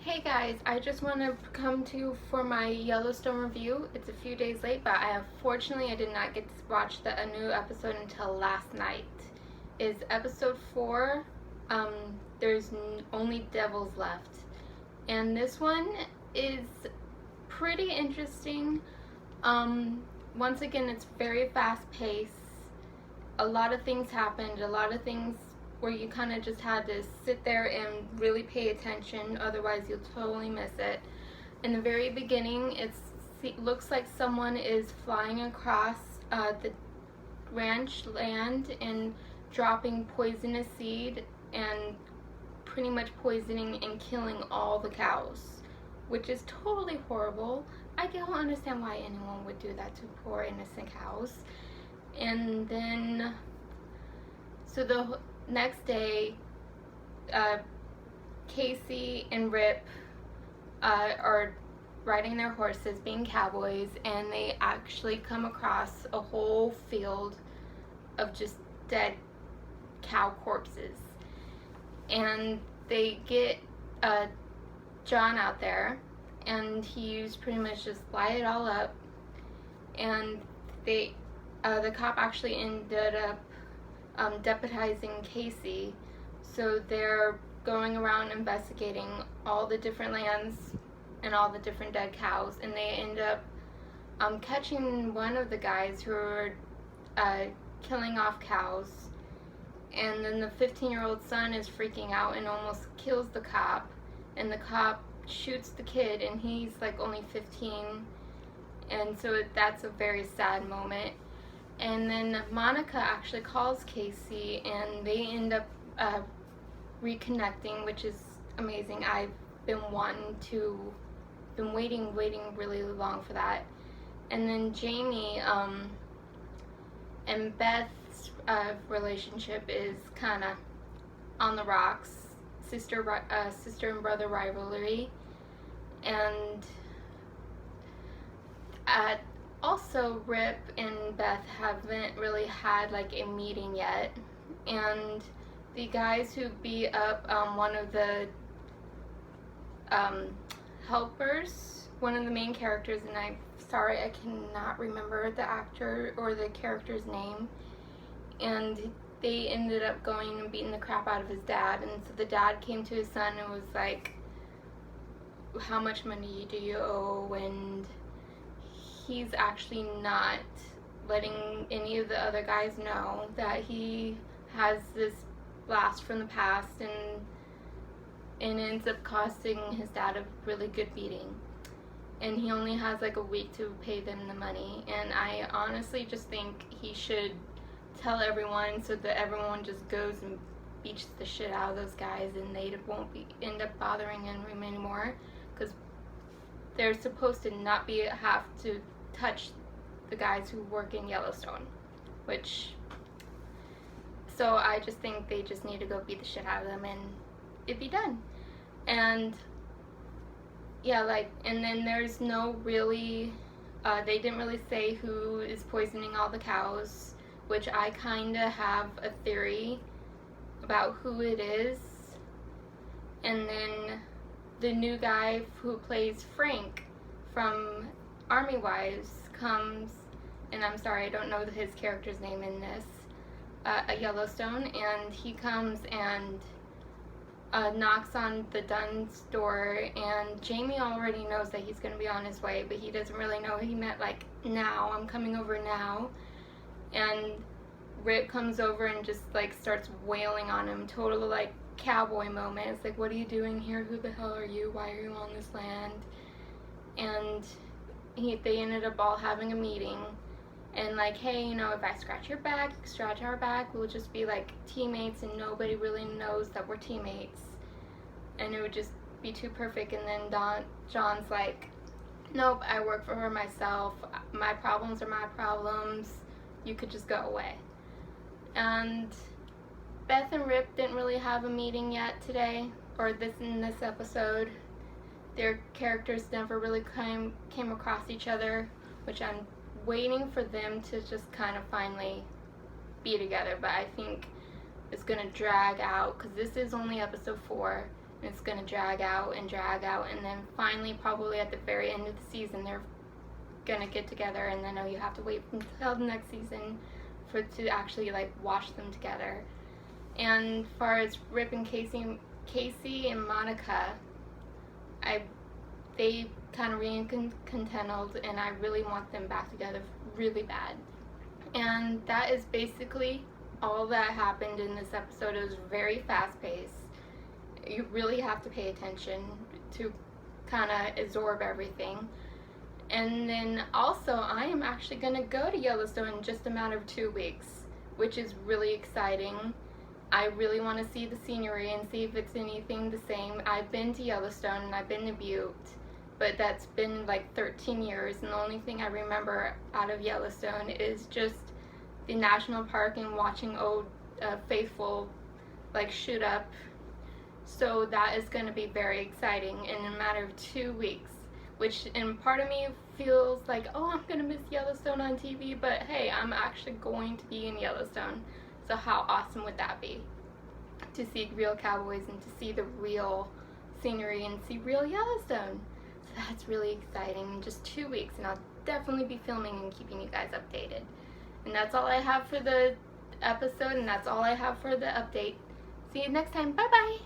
Hey guys, I just want to come to you for my Yellowstone review. It's a few days late, but unfortunately I did not get to watch a new episode until last night. It's episode 4, there's only devils left. And this one is pretty interesting. Once again, it's very fast paced. A lot of things happened, a lot of things where you kind of just had to sit there and really pay attention, otherwise you'll totally miss it. In the very beginning, it looks like someone is flying across the ranch land and dropping poisonous seed and pretty much poisoning and killing all the cows, which is totally horrible. I don't understand why anyone would do that to poor innocent cows. And then, so the next day, Casey and Rip are riding their horses, being cowboys, and they actually come across a whole field of just dead cow corpses. And they get John out there, and he's pretty much just light it all up. And the cop actually ended up deputizing Casey, so they're going around investigating all the different lands and all the different dead cows, and they end up catching one of the guys who were killing off cows. And then the 15-year-old son is freaking out and almost kills the cop, and the cop shoots the kid, and he's like only 15, and so that's a very sad moment. And then Monica actually calls Casey, and they end up reconnecting, which is amazing. I've been waiting really long for that. And then Jamie and Beth's relationship is kind of on the rocks, sister and brother rivalry, and also, Rip and Beth haven't really had like a meeting yet, and the guys who beat up one of the helpers, one of the main characters, and I'm sorry I cannot remember the actor or the character's name, and they ended up going and beating the crap out of his dad. And so the dad came to his son and was like, how much money do you owe? And he's actually not letting any of the other guys know that he has this blast from the past, and ends up costing his dad a really good beating. And he only has like a week to pay them the money, and I honestly just think he should tell everyone so that everyone just goes and beats the shit out of those guys, and they won't end up bothering him anymore, because they're supposed to not have to touch the guys who work in Yellowstone, so I just think they just need to go beat the shit out of them and it'd be done. And yeah, and then there's no really, they didn't really say who is poisoning all the cows, which I kind of have a theory about who it is. And then the new guy who plays Frank from Army Wives comes, and I'm sorry I don't know his character's name in this, Yellowstone, and he comes and knocks on the Dunn's door, and Jamie already knows that he's going to be on his way, but he doesn't really know. He meant like, now, I'm coming over now. And Rip comes over and just like starts wailing on him, total like cowboy moment. It's like, what are you doing here? Who the hell are you? Why are you on this land? And they ended up all having a meeting, and like, hey, you know, if I scratch your back, scratch our back, we'll just be like teammates, and nobody really knows that we're teammates, and it would just be too perfect. And then John's like, nope, I work for her myself, my problems are my problems, you could just go away. And Beth and Rip didn't really have a meeting yet today, or in this episode. Their characters never really came across each other, which I'm waiting for them to just kind of finally be together, but I think it's going to drag out because this is only episode 4, And it's going to drag out, and then finally, probably at the very end of the season, they're going to get together, and then you have to wait until the next season to actually like watch them together. And as far as Rip and Casey and Monica, they kind of rekindled, and I really want them back together really bad. And that is basically all that happened in this episode. It was very fast paced. You really have to pay attention to kind of absorb everything. And then also, I am actually going to go to Yellowstone in just a matter of 2 weeks, which is really exciting. I really want to see the scenery and see if it's anything the same. I've been to Yellowstone and I've been to Butte, but that's been like 13 years, and the only thing I remember out of Yellowstone is just the national park and watching old faithful like shoot up. So that is going to be very exciting in a matter of 2 weeks, which in part of me feels like, oh, I'm going to miss Yellowstone on TV, but hey, I'm actually going to be in Yellowstone. So how awesome would that be? To see real cowboys and to see the real scenery and see real Yellowstone. So that's really exciting. In just 2 weeks, and I'll definitely be filming and keeping you guys updated. And that's all I have for the episode, and that's all I have for the update. See you next time. Bye bye.